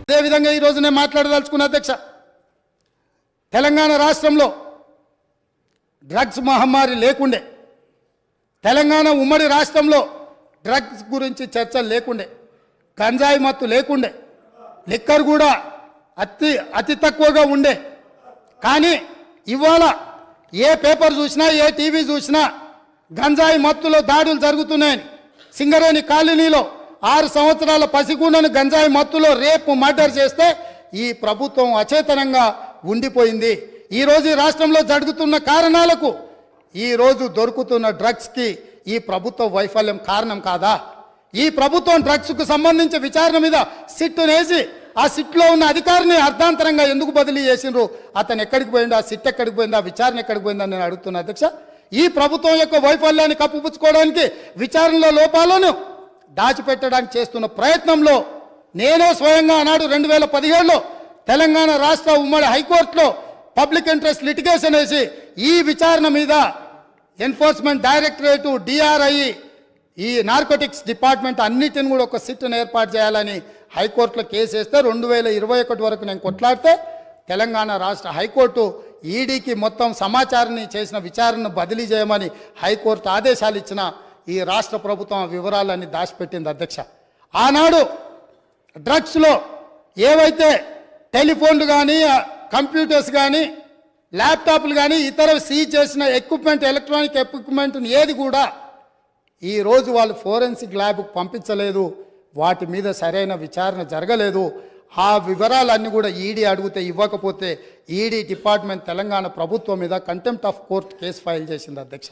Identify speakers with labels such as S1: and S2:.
S1: అదేవిధంగా ఈరోజు నేను మాట్లాడదలుచుకున్న అధ్యక్ష, తెలంగాణ రాష్ట్రంలో డ్రగ్స్ మహమ్మారి లేకుండే, తెలంగాణ ఉమ్మడి రాష్ట్రంలో డ్రగ్స్ గురించి చర్చలు లేకుండే, గంజాయి మత్తు లేకుండే, లిక్కర్ కూడా అతి తక్కువగా ఉండే. కానీ ఇవాళ ఏ పేపర్ చూసినా ఏ టీవీ చూసినా గంజాయి మత్తులో దాడులు జరుగుతున్నాయని, సింగరేణి కాలనీలో 6 సంవత్సరాల పసిగూనను గంజాయి మత్తులో రేపు మర్డర్ చేస్తే ఈ ప్రభుత్వం అచేతనంగా ఉండిపోయింది. ఈరోజు ఈ రాష్ట్రంలో జరుగుతున్న కారణాలకు ఈరోజు దొరుకుతున్న డ్రగ్స్కి ఈ ప్రభుత్వ వైఫల్యం కారణం కాదా? ఈ ప్రభుత్వం డ్రగ్స్కు సంబంధించి విచారణ మీద సిట్ వేసి ఆ సిట్లో ఉన్న అధికారిని అర్ధాంతరంగా ఎందుకు బదిలీ చేసిండ్రు? అతను ఎక్కడికి పోయింది, ఆ సిట్ ఎక్కడికి పోయింది, ఆ విచారణ ఎక్కడికి పోయిందని నేను అడుగుతున్నా అధ్యక్ష. ఈ ప్రభుత్వం యొక్క వైఫల్యాన్ని కప్పుపుచ్చుకోవడానికి, విచారణలో లోపాలను దాచిపెట్టడానికి చేస్తున్న ప్రయత్నంలో నేనే స్వయంగా ఆనాడు 2017లో తెలంగాణ రాష్ట్ర ఉమ్మడి హైకోర్టులో పబ్లిక్ ఇంట్రెస్ట్ లిటిగేషన్ వేసి ఈ విచారణ మీద ఎన్ఫోర్స్మెంట్ డైరెక్టరేటు, డిఆర్ఐ, ఈ నార్కోటిక్స్ డిపార్ట్మెంట్ అన్నిటిని కూడా ఒక సిట్ను ఏర్పాటు చేయాలని హైకోర్టులో కేసు వేస్తే 2021 వరకు నేను కొట్లాడితే తెలంగాణ రాష్ట్ర హైకోర్టు ఈడీకి మొత్తం సమాచారాన్ని చేసిన విచారణను బదిలీ చేయమని హైకోర్టు ఆదేశాలు ఇచ్చిన ఈ రాష్ట్ర ప్రభుత్వం వివరాలన్నీ దాచిపెట్టింది అధ్యక్ష. ఆనాడు డ్రగ్స్లో ఏవైతే టెలిఫోన్లు కానీ, కంప్యూటర్స్ కానీ, ల్యాప్టాప్లు కానీ ఇతర సీజ్ చేసిన ఎక్విప్మెంట్, ఎలక్ట్రానిక్ ఎక్విప్మెంట్ని ఏది కూడా ఈరోజు వాళ్ళు ఫోరెన్సిక్ ల్యాబ్కు పంపించలేదు. వాటి మీద సరైన విచారణ జరగలేదు. ఆ వివరాలన్నీ కూడా ఈడీ అడిగితే ఇవ్వకపోతే ఈడీ డిపార్ట్మెంట్ తెలంగాణ ప్రభుత్వం మీద contempt of court case file చేసింది అధ్యక్ష.